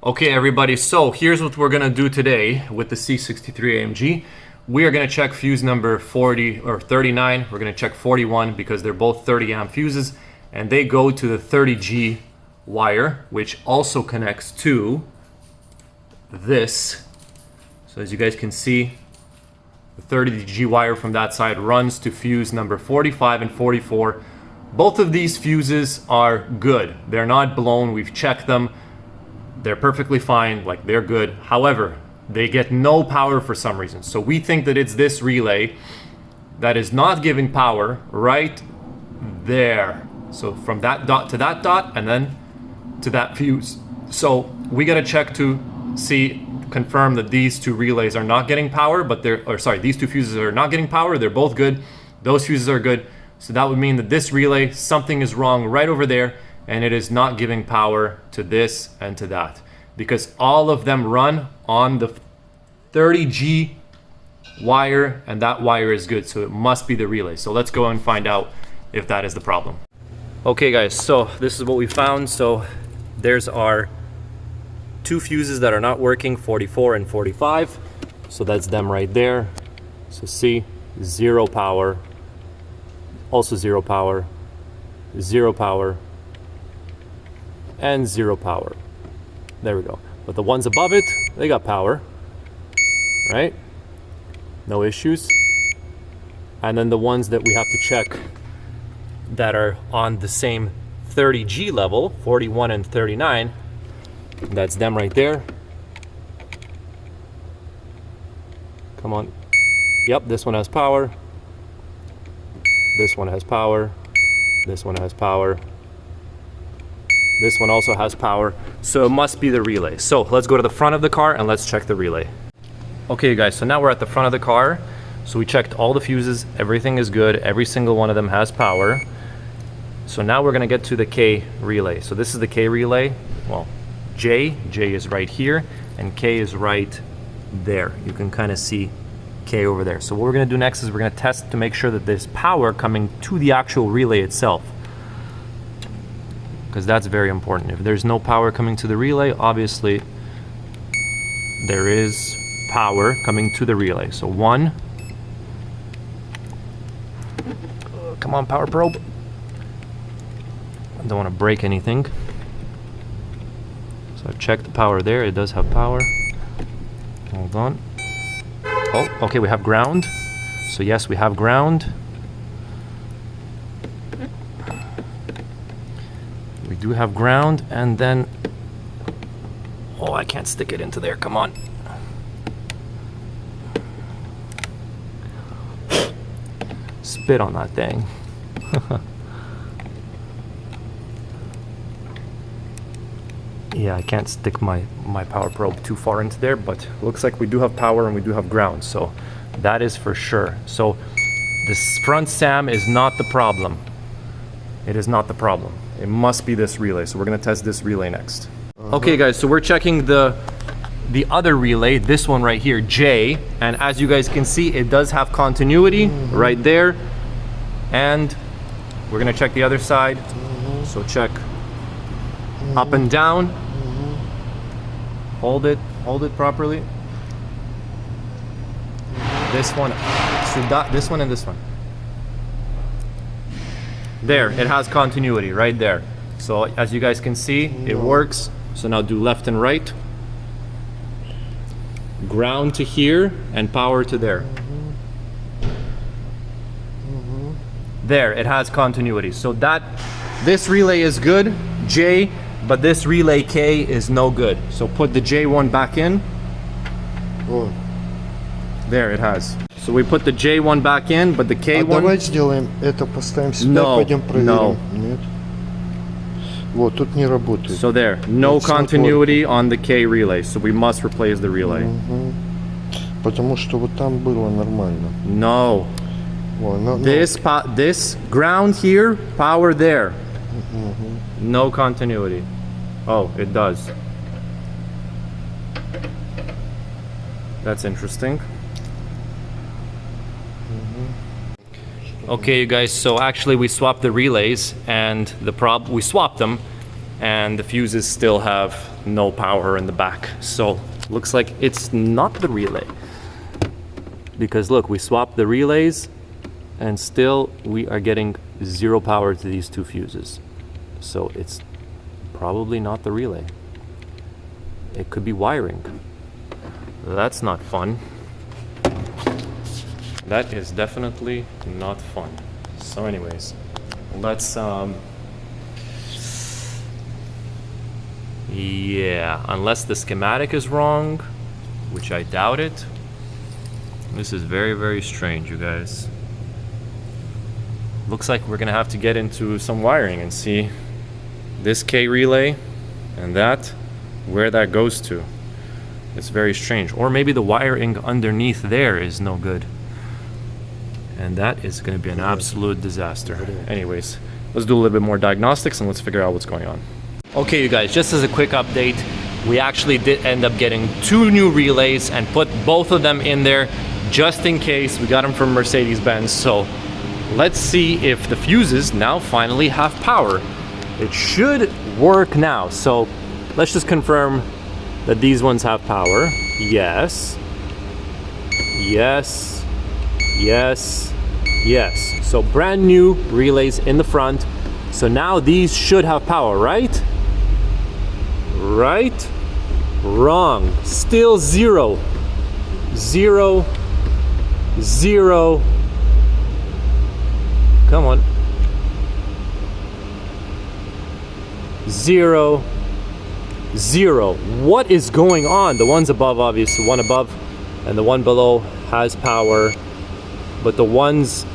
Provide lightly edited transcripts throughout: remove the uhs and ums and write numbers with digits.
Okay everybody, so here's what we're gonna do today with the C63 AMG. We are gonna check fuse number 40 or 39. We're gonna check 41 because they're both 30 amp fuses and they go to the 30G wire, which also connects to this. So as you guys can see, the 30G wire from that side runs to fuse number 45 and 44. Both of these fuses are good. They're not blown, we've checked them. They're perfectly fine, like they're good. However, they get no power for some reason. So we think that it's this relay that is not giving power right there. So from that dot to that dot and then to that fuse. So we gotta check to see, confirm that these two relays are not getting power, but these two fuses are not getting power. They're both good. Those fuses are good. So that would mean that this relay, something is wrong right over there, and it is not giving power to this and to that, because all of them run on the 30G wire, and that wire is good, so it must be the relay. So let's go and find out if that is the problem. Okay guys, so this is what we found. So there's our two fuses that are not working, 44 and 45. So that's them right there. So see, zero power, also zero power, zero power, and zero power. There we go. But the ones above it, they got power, right? No issues. And then the ones that we have to check that are on the same 30G level, 41 and 39, that's them right there. Come on. Yep, this one has power. This one has power. This one has power. This one also has power, so it must be the relay. So let's go to the front of the car and let's check the relay. Okay guys, so now we're at the front of the car. So we checked all the fuses, everything is good, every single one of them has power. So now we're gonna get to the K relay. So this is the K relay. Well, J is right here, and K is right there. You can kind of see K over there. So what we're gonna do next is we're gonna test to make sure that there's power coming to the actual relay itself, because that's very important. If there's no power coming to the relay, obviously there is power coming to the relay. So one, come on, power probe. I don't want to break anything. So I've checked the power there, it does have power. Hold on. Oh, okay, we have ground. So yes, we have ground. We do have ground, and then, oh, I can't stick it into there, come on. Spit on that thing. Yeah, I can't stick my power probe too far into there, but looks like we do have power and we do have ground, so that is for sure. So this front SAM is not the problem. It is not the problem. It must be this relay, so we're gonna test this relay next. Okay guys, so we're checking the other relay, this one right here, J, and as you guys can see, it does have continuity right there. And we're gonna check the other side. So check up and down. Hold it properly. This one, so this one and this one. There, it has continuity right there. So as you guys can see, it works. So now do left and right. Ground to here and power to there. There, it has continuity. So this relay is good, J, but this relay K is no good. So put the J1 back in. Вот. There, it has. So we put the J1 back in, but the K1... давай сделаем это, поставим сюда, пойдем проверим. Нет. Вот, тут не работает. So there, no continuity on the K relay, so we must replace the relay. Потому что вот там было нормально. No. This ground here, power there. No continuity. Oh, it does. That's interesting. Okay, you guys, so actually we swapped the relays, and we swapped them, and the fuses still have no power in the back. So looks like it's not the relay. Because look, we swapped the relays and still we are getting 0 power to these 2 fuses. So it's probably not the relay. It could be wiring. That's not fun. That is definitely not fun. So anyways, let's yeah, unless the schematic is wrong, which I doubt it. This is very, very strange, you guys. Looks like we're gonna have to get into some wiring and see this K relay and that, where that goes to. It's very strange. Or maybe the wiring underneath there is no good. And that is gonna be an absolute disaster. Anyways, let's do a little bit more diagnostics and let's figure out what's going on. Okay, you guys, just as a quick update, we actually did end up getting 2 new relays and put both of them in there just in case. We got them from Mercedes-Benz. So let's see if the fuses now finally have power. It should work now. So let's just confirm that these ones have power. Yes. Yes. Yes. Yes. So brand new relays in the front. So now these should have power, right? Right? Wrong. Still 0. 0. 0. Come on. 0. 0. What is going on? The ones above, obviously, the one above and the one below has power, but the ones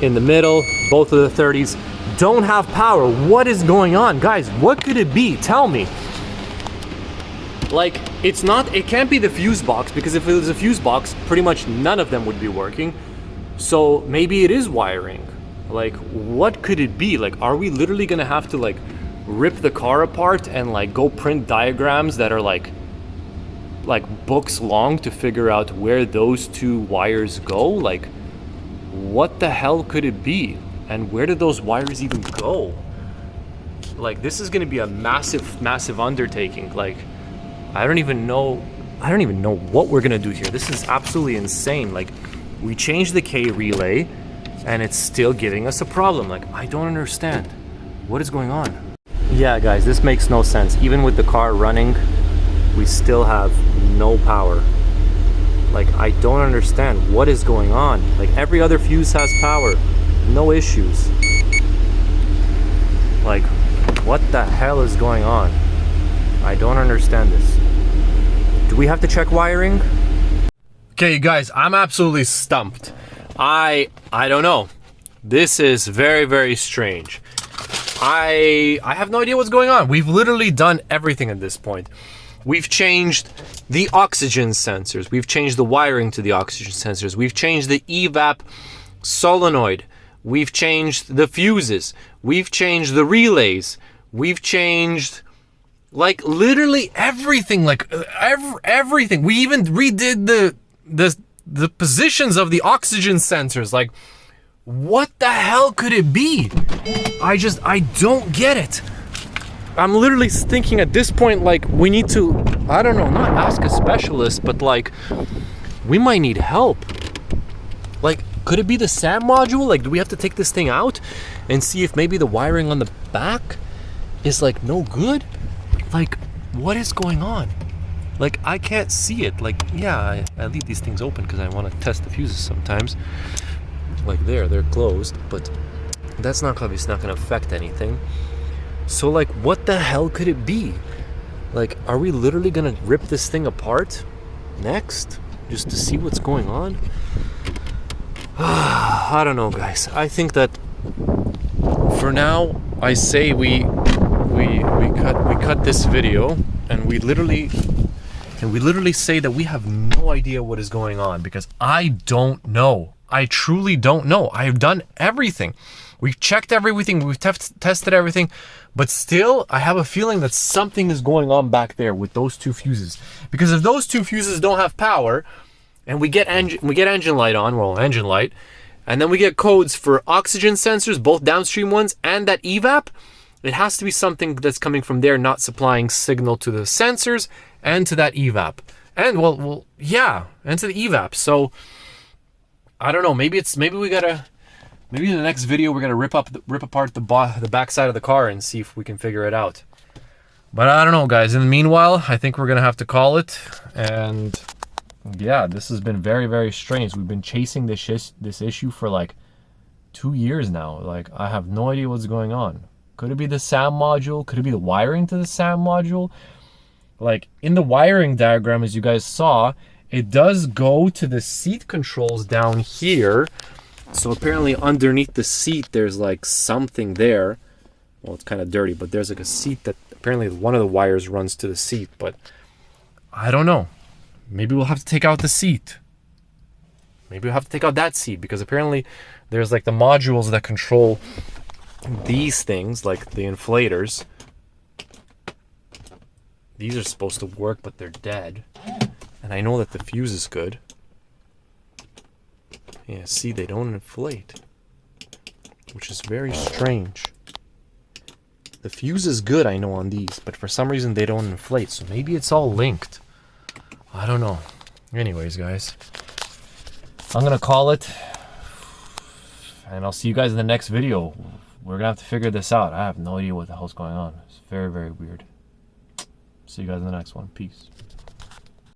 in the middle, both of the 30s, don't have power. What is going on? Guys, what could it be? Tell me. Like, it can't be the fuse box, because if it was a fuse box, pretty much none of them would be working. So maybe it is wiring. Like, what could it be? Like, are we literally gonna have to like rip the car apart and like go print diagrams that are like books long to figure out where those 2 wires go? Like, what the hell could it be? And where did those wires even go? Like, this is gonna be a massive undertaking. Like, I don't even know what we're gonna do here. This is absolutely insane. Like, we changed the K relay and it's still giving us a problem. Like, I don't understand. What is going on? Yeah, guys, this makes no sense. Even with the car running, we still have no power. Like, I don't understand what is going on. Like, every other fuse has power, no issues. Like, what the hell is going on? I don't understand this. Do we have to check wiring? Okay, you guys, I'm absolutely stumped. I don't know. This is very, very strange. I have no idea what's going on. We've literally done everything at this point. We've changed the oxygen sensors. We've changed the wiring to the oxygen sensors. We've changed the EVAP solenoid. We've changed the fuses. We've changed the relays. We've changed like literally everything. Like everything. We even redid the positions of the oxygen sensors. Like, what the hell could it be? I don't get it. I'm literally thinking at this point, like, we need to, I don't know, not ask a specialist, but like, we might need help. Like, could it be the SAM module? Like, do we have to take this thing out and see if maybe the wiring on the back is like no good? Like, what is going on? Like, I can't see it. Like, yeah, I leave these things open because I want to test the fuses sometimes. Like, they're closed, but that's not obviously not going to affect anything. So, like, what the hell could it be? Like, are we literally going to rip this thing apart next just to see what's going on? I don't know, guys. I think that for now, I say we cut this video and we literally say that we have no idea what is going on, because I don't know. I truly don't know. I've done everything. We've checked everything. We've tested everything. But still, I have a feeling that something is going on back there with those 2 fuses. Because if those 2 fuses don't have power, and we get engine light on, well, engine light, and then we get codes for oxygen sensors, both downstream ones, and that EVAP, It has to be something that's coming from there, not supplying signal to the sensors and to that EVAP. And well, yeah, and to the EVAP. So I don't know. Maybe in the next video we're gonna rip apart the back side of the car and see if we can figure it out. But I don't know, guys. In the meanwhile, I think we're gonna have to call it. And yeah, this has been very, very strange. We've been chasing this issue for like 2 years now. Like, I have no idea what's going on. Could it be the SAM module? Could it be the wiring to the SAM module? Like, in the wiring diagram, as you guys saw, it does go to the seat controls down here. So apparently underneath the seat, there's like something there. Well, it's kind of dirty, but there's like a seat that apparently one of the wires runs to the seat. But I don't know. Maybe we'll have to take out the seat. Maybe we'll have to take out that seat, because apparently there's like the modules that control these things, like the inflators. These are supposed to work, but they're dead. And I know that the fuse is good. Yeah, see, they don't inflate, which is very strange. The fuse is good, I know, on these, but for some reason they don't inflate, so maybe it's all linked. I don't know. Anyways, guys, I'm gonna call it, and I'll see you guys in the next video. We're gonna have to figure this out. I have no idea what the hell's going on. It's very, very weird. See you guys in the next one. Peace.